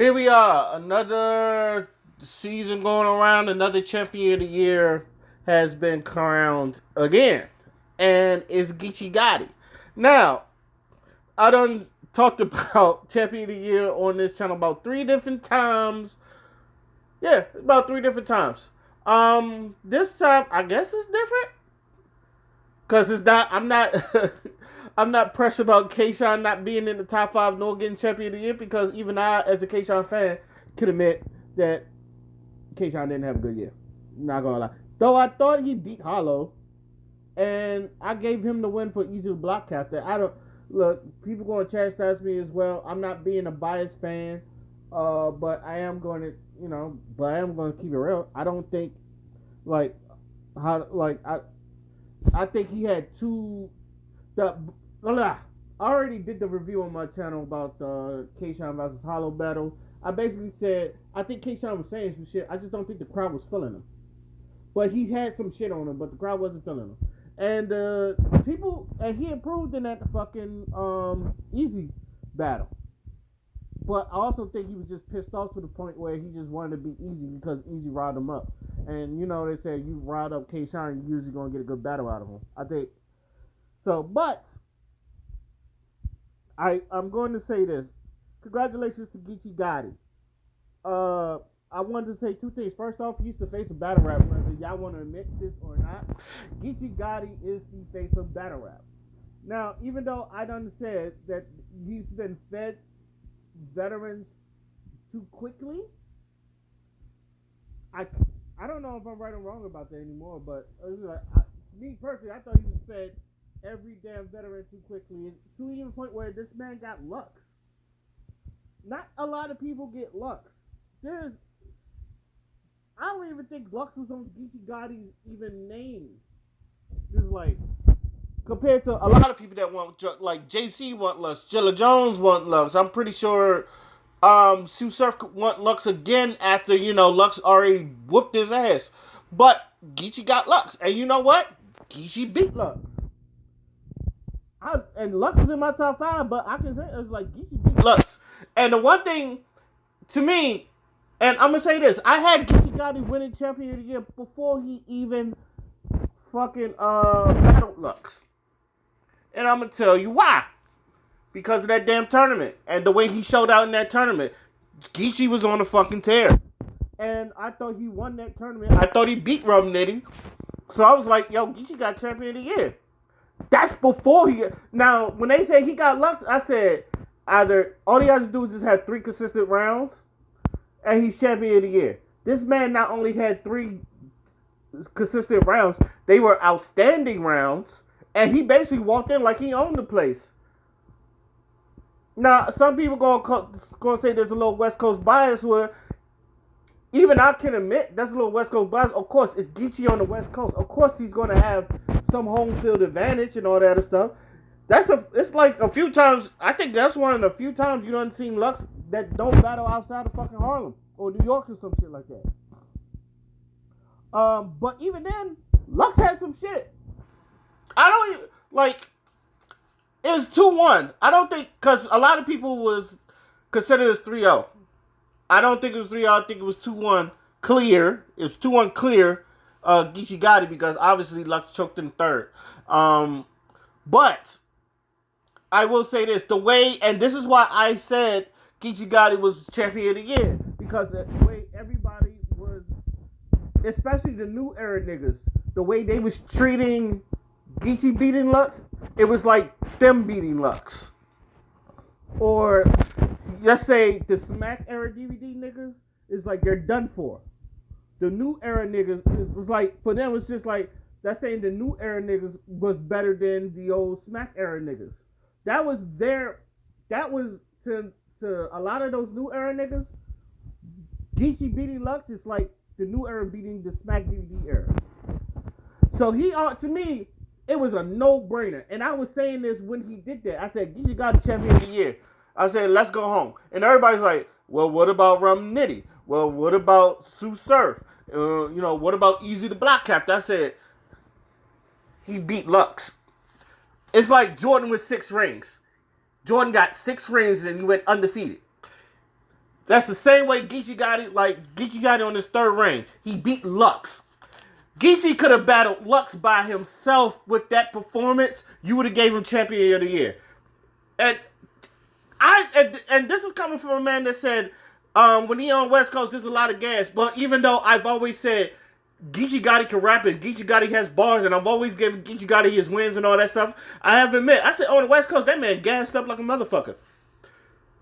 Here we are, another season going around. Another champion of the year has been crowned again, and it's Geechi Gotti. Now, I done talked about champion of the year on this channel about 3 different times. Yeah, about 3 different times. This time I guess it's different because it's not. I'm not. I'm not pressured about Kayshawn not being in the top 5 nor getting champion of the year because even I, as a Kayshawn fan, can admit that Kayshawn didn't have a good year. Not gonna lie. Though I thought he beat Hollow, and I gave him the win for easy block captain. I don't look. People gonna chastise me as well. I'm not being a biased fan, but I am going to, but I am going to keep it real. I don't think like how like I think he had two. I already did the review on my channel about the Kayshawn versus Hollow battle. I basically said I think Kayshawn was saying some shit. I just don't think the crowd was feeling him. But he had some shit on him, but the crowd wasn't feeling him. And he improved in that fucking easy battle. But I also think he was just pissed off to the point where he just wanted to be easy because easy riled him up. And they say you riled up Kayshawn, you're usually gonna get a good battle out of him. I think so, but I'm going to say this. Congratulations to Geechi Gotti. I wanted to say 2 things. First off, he used to face a BattleRap, whether y'all want to admit this or not. Geechi Gotti is the face of BattleRap. Now, even though I done said that he's been fed veterans too quickly, I don't know if I'm right or wrong about that anymore, but me personally, I thought he was fed every damn veteran too quickly, to even the point where this man got Lux. Not a lot of people get Lux. I don't even think Lux was on Geechi Gotti's even name. Just like compared to a lot of people that want, like JC want Lux, Jilla Jones want Lux. I'm pretty sure Sue Surf could want Lux again after Lux already whooped his ass. But Geechi got Lux, and you know what? Geechi beat Lux. And Lux is in my top 5, but I can say it's like Geechi beat Lux. And the one thing to me, and I'm gonna say this, I had Geechi Gotti winning champion of the year before he even fucking battled Lux. And I'm gonna tell you why. Because of that damn tournament and the way he showed out in that tournament. Geechi was on a fucking tear. And I thought he won that tournament. I thought he beat Rum Nitty. So I was like, yo, Geechi got champion of the year. That's before he. Now, when they say he got Lux, I said either all he has to do is just have 3 consistent rounds, and he's champion of the year. This man not only had 3 consistent rounds, they were outstanding rounds, and he basically walked in like he owned the place. Now, some people gonna say there's a little West Coast bias where even I can admit that's a little West Coast bias. Of course, it's Geechi on the West Coast. Of course, he's gonna have some home field advantage and all that other stuff. It's like a few times. I think that's one of the few times you done seen Lux that don't battle outside of fucking Harlem or New York or some shit like that. But even then, Lux had some shit. I don't even like. It was 2-1. I don't think because a lot of people was considered as 3-0. I don't think it was 3-0. I think it was 2-1 clear. It was 2-1 clear. Geechi Gotti because obviously Lux choked in third. But I will say this: the way, and this is why I said Geechi Gotti was champion of the year because the way everybody was, especially the new era niggas, the way they was treating Geechi beating Lux, it was like them beating Lux. Or let's say the Smack era DVD niggas is like they're done for. The new era niggas was like, for them it's just like that's saying the new era niggas was better than the old Smack era niggas. That was to a lot of those new era niggas, Geechi beating Lux is like the new era beating the Smack DVD era. So to me, it was a no-brainer. And I was saying this when he did that. I said, Geechi got the champion of the year. I said, let's go home. And everybody's like, well, what about Rum Nitty? Well, what about Sue Surf? What about Easy the Block Captain? I said, he beat Lux. It's like Jordan with 6 rings. Jordan got 6 rings and he went undefeated. That's the same way Geechi got it. Like Geechi got it on his third reign. He beat Lux. Geechi could have battled Lux by himself with that performance. You would have gave him champion of the year. And and this is coming from a man that said, when he on West Coast, there's a lot of gas. But even though I've always said Geechi Gotti can rap and Geechi Gotti has bars, and I've always given Geechi Gotti his wins and all that stuff, I have to admit, I said, on the West Coast, that man gassed up like a motherfucker.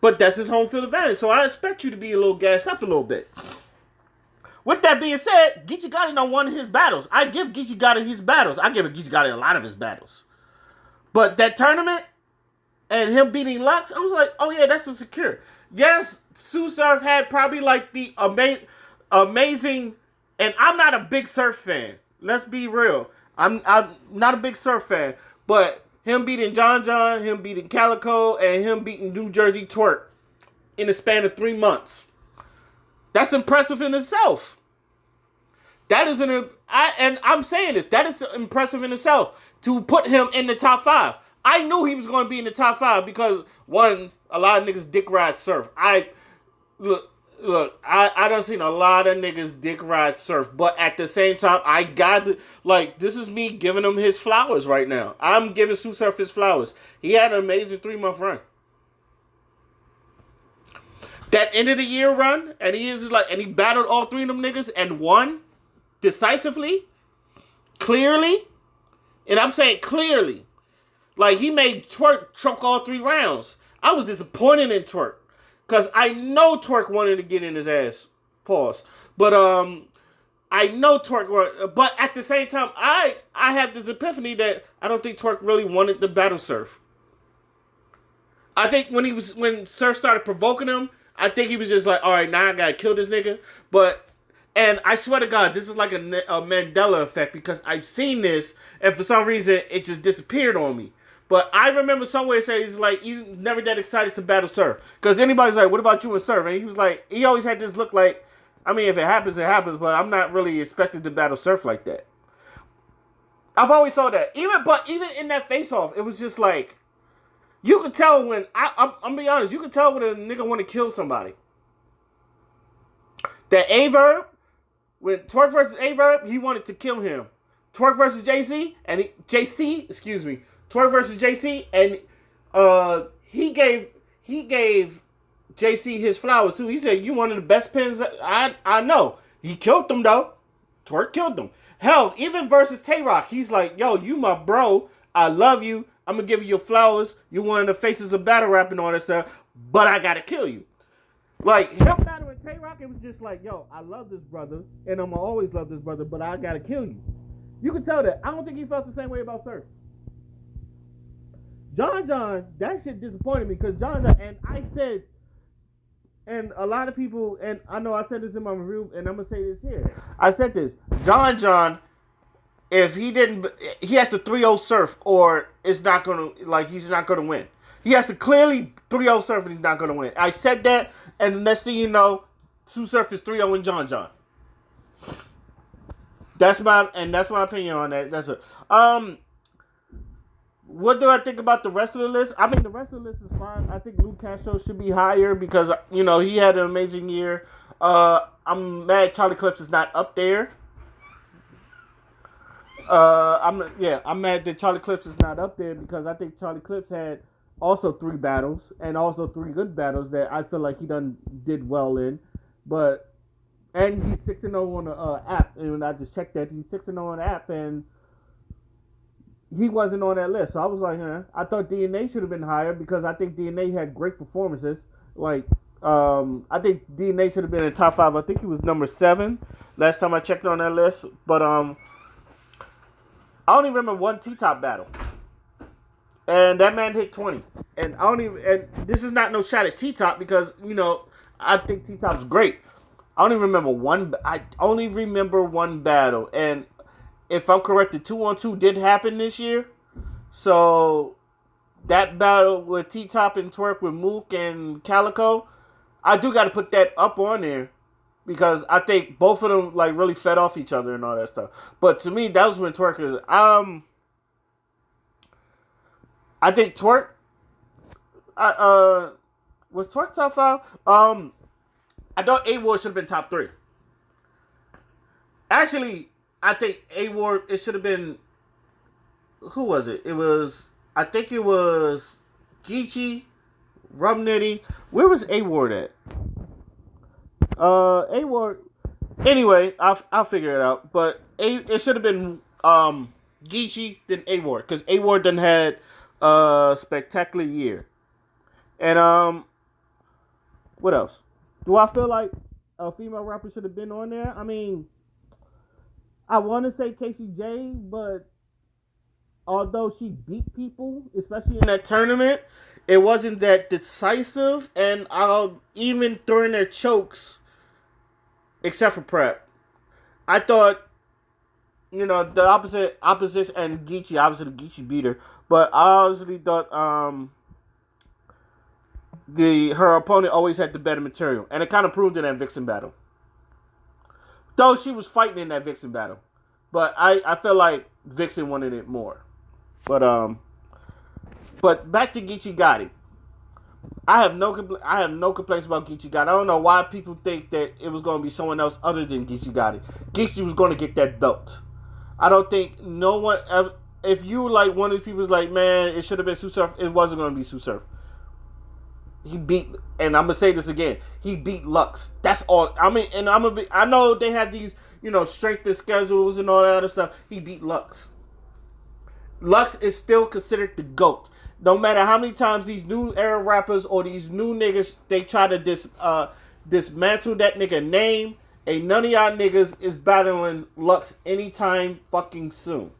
But that's his home field advantage, so I expect you to be a little gassed up a little bit. With that being said, Geechi Gotti done won his battles. I give Geechi Gotti his battles. I give Geechi Gotti a lot of his battles. But that tournament and him beating Lux, I was like, oh yeah, that's a secure. Yes, Sue Surf had probably like the amazing, and I'm not a big Surf fan. Let's be real. I'm not a big Surf fan. But him beating John, him beating Calico, and him beating New Jersey Twerk in the span of 3 months. That's impressive in itself. That is and I'm saying this, that is impressive in itself to put him in the top 5. I knew he was going to be in the top 5 because, one, a lot of niggas dick ride Surf. I done seen a lot of niggas dick ride Surf, but at the same time, I got to, like, this is me giving him his flowers right now. I'm giving Sue Surf his flowers. He had an amazing 3-month run. That end of the year run, and he battled all 3 of them niggas and won decisively, clearly, and I'm saying clearly. Like, he made Twerk choke all 3 rounds. I was disappointed in Twerk. Because I know Twerk wanted to get in his ass. Pause. But, I know Twerk wanted... But at the same time, I have this epiphany that I don't think Twerk really wanted to battle Surf. I think when Surf started provoking him, I think he was just like, alright, now I gotta kill this nigga. But... And I swear to God, this is like a Mandela effect. Because I've seen this, and for some reason, it just disappeared on me. But I remember somewhere saying he's like, he's never that excited to battle Surf. Because anybody's like, what about you and Surf? And he was like, he always had this look like, I mean, if it happens, it happens. But I'm not really expected to battle Surf like that. I've always saw that. Even in that face-off, it was just like, you could tell when, I'm going to be honest, you could tell when a nigga want to kill somebody. That Averb, when Twerk versus Averb, he wanted to kill him. Twerk versus JC, Twerk versus JC, and he gave JC his flowers too. He said, "You one of the best pins I know." He killed them though. Twerk killed them. Hell, even versus Tay-Rock, he's like, "Yo, you my bro. I love you. I'm gonna give you your flowers. You're one of the faces of battle rap and all that stuff. But I gotta kill you." Like him battling Tay-Rock, it was just like, "Yo, I love this brother, and I'm gonna always love this brother, but I gotta kill you." You can tell that. I don't think he felt the same way about Surf. John, that shit disappointed me because John, and I said, and a lot of people, and I know I said this in my review, and I'm gonna say this here. I said this, John, if he didn't, he has to 3-0 Surf, or it's not gonna, like, he's not gonna win. He has to clearly 3-0 Surf, and he's not gonna win. I said that, and the next thing you know, Sue Surf is 3-0 and John. That's my opinion on that. That's it. What do I think about the rest of the list? I mean, the rest of the list is fine. I think Luke Castro should be higher because, you know, he had an amazing year. I'm mad Charlie Clips is not up there. I'm mad that Charlie Clips is not up there because I think Charlie Clips had also 3 battles and also 3 good battles that I feel like he did well in. And he's 6-0 on the app. And I just checked that. He's 6-0 on the app, and he wasn't on that list. So I was like, I thought DNA should have been higher because I think DNA had great performances. Like, I think DNA should have been in the top 5. I think he was number 7 last time I checked on that list. But I only remember one T-Top battle. And that man hit 20. And this is not no shot at T-Top because, you know, I think T-Top's great. I only remember one battle. And if I'm correct, the 2-on-2 did happen this year. So that battle with T-Top and Twerk with Mook and Calico, I do got to put that up on there because I think both of them like really fed off each other and all that stuff. But to me, that was when Twerk is. I think Twerk. Was Twerk top 5? I thought A Ward should have been top 3. Actually, I think A Ward, it should have been, who was it? I think it was Geechi, Rum Nitty. Where was A Ward at? A Ward. Anyway, I'll figure it out. But it should have been Geechi then A Ward, because A Ward done had a spectacular year. And what else? Do I feel like a female rapper should have been on there? I mean, I want to say Casey J, but although she beat people, especially in that tournament, it wasn't that decisive. And even during their chokes, except for Prep, I thought, the opposition and Geechi, obviously the Geechi beat her, but I honestly thought her opponent always had the better material, and it kind of proved in that Vixen battle. Though she was fighting in that Vixen battle, but I felt like Vixen wanted it more. But back to Geechi Gotti. I have no complaints about Geechi Gotti. I don't know why people think that it was going to be someone else other than Geechi Gotti. Geechi was going to get that belt. I don't think no one ever. If you like one of these people is like, man, it should have been Sue Surf, it wasn't going to be Sue Surf. He beat, and I'm gonna say this again. He beat Lux. That's all. I mean, and I know they have these, strength and schedules and all that other stuff. He beat Lux. Lux is still considered the GOAT. No matter how many times these new era rappers or these new niggas they try to dismantle that nigga name, ain't none of y'all niggas is battling Lux anytime fucking soon.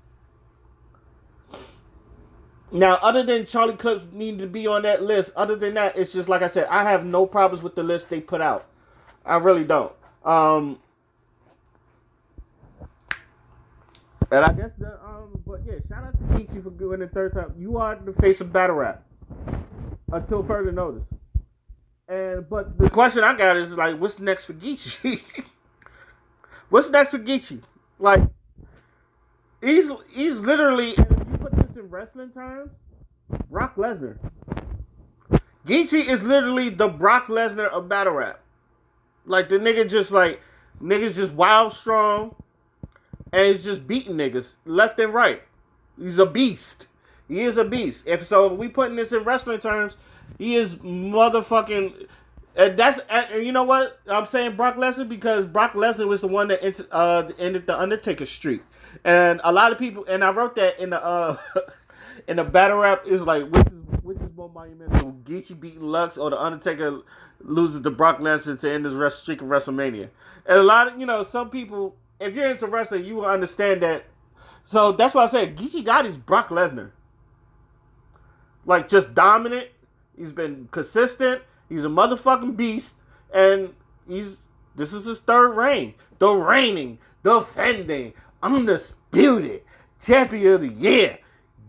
Now, other than Charlie Clips needing to be on that list, other than that, it's just like I said, I have no problems with the list they put out. I really don't. And I guess but yeah, shout out to Geechi for doing the third time. You are the face of BattleRap until further notice. But the question I got is like, what's next for Geechi? What's next for Geechi? Like, he's literally. In wrestling terms, Brock Lesnar. Geechi is literally the Brock Lesnar of battle rap. Like the niggas just wild strong, and he's just beating niggas left and right. He's a beast. He is a beast. If we putting this in wrestling terms, he is motherfucking. And you know what I'm saying, Brock Lesnar, because Brock Lesnar was the one that ended the Undertaker streak. And a lot of people, and I wrote that in the in the battle rap, is like, which is more monumental, Geechi beating Lux or the Undertaker loses to Brock Lesnar to end his streak of WrestleMania. And a lot of, some people, if you're into wrestling, you will understand that. So that's why I said Geechi Gotti's Brock Lesnar. Like, just dominant. He's been consistent. He's a motherfucking beast. And this is his third reign. The reigning, defending, undisputed champion of the year,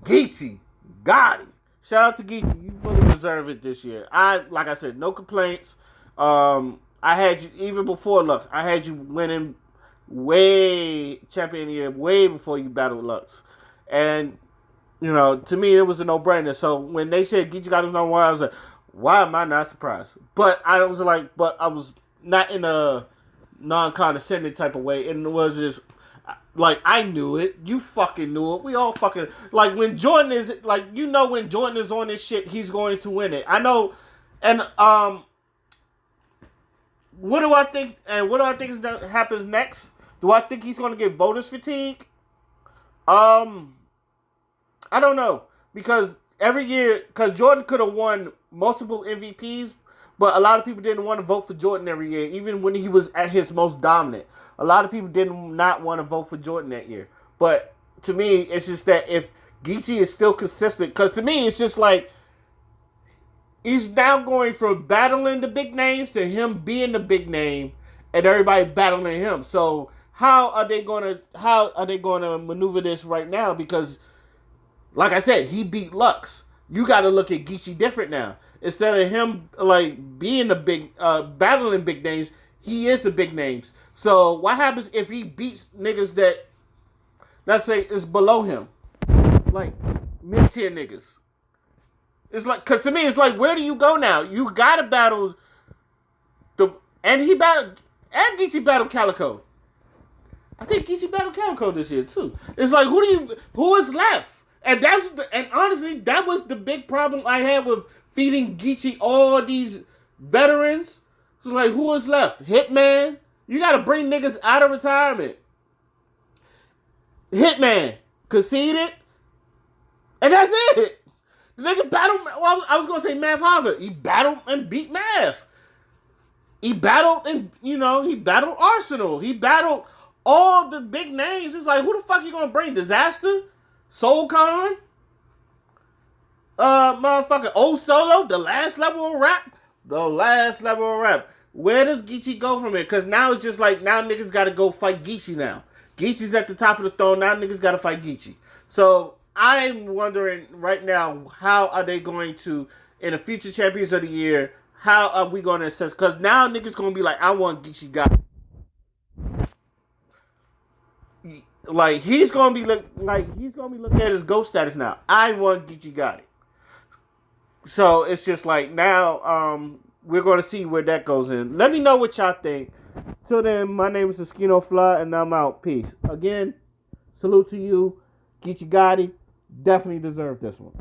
Geechi Gotti. Shout out to Geechi. You really deserve it this year. Like I said, no complaints. I had you, even before Lux, I had you winning champion of the year way before you battled Lux. And, to me, it was a no-brainer. So when they said Geechi Gotti was number one, I was like, why am I not surprised? But I was not in a non-condescending type of way. And it was just, like, I knew it. You fucking knew it. We all fucking, like, when Jordan is, like, when Jordan is on this shit, he's going to win it. I know. And, what do I think happens next? Do I think he's going to get voters fatigue? I don't know. Because every year, because Jordan could have won multiple MVPs, but a lot of people didn't want to vote for Jordan every year, even when he was at his most dominant. A lot of people did not want to vote for Jordan that year. But to me, it's just that if Geechi is still consistent, because to me, it's just like, he's now going from battling the big names to him being the big name and everybody battling him. So how are they gonna maneuver this right now? Because, like I said, he beat Lux. You got to look at Geechi different now. Instead of him like being the big battling big names, he is the big names. So what happens if he beats niggas that, let's say, is below him, like mid-tier niggas? It's like, cause to me, it's like, where do you go now? You gotta battle And Geechi battled Calico. I think Geechi battled Calico this year too. It's like who is left? And honestly, that was the big problem I had with feeding Geechi all these veterans. So like, who is left? Hitman. You gotta bring niggas out of retirement. Hitman conceded, and that's it. The nigga battled. Well, I was gonna say Math Harvard. He battled and beat Math. He battled and he battled Arsenal. He battled all the big names. It's like, who the fuck you gonna bring? Disaster, Soul Khan, motherfucker, O Solo, the last level of rap. Where does Geechi go from here? Because now it's just like, now niggas got to go fight Geechi now. Geechi's at the top of the throne. Now niggas got to fight Geechi. So I'm wondering right now, how are they going to, in the future champions of the year, how are we going to assess? Because now niggas going to be like, I want Geechi Gotti. Like, he's going to be looking at his GOAT status now. I want Geechi Gotti. So it's just like, now we're going to see where that goes in. Let me know what y'all think. Till then, my name is Eskino Fly, and I'm out. Peace. Again, salute to you. Geechi Gotti definitely deserved this one.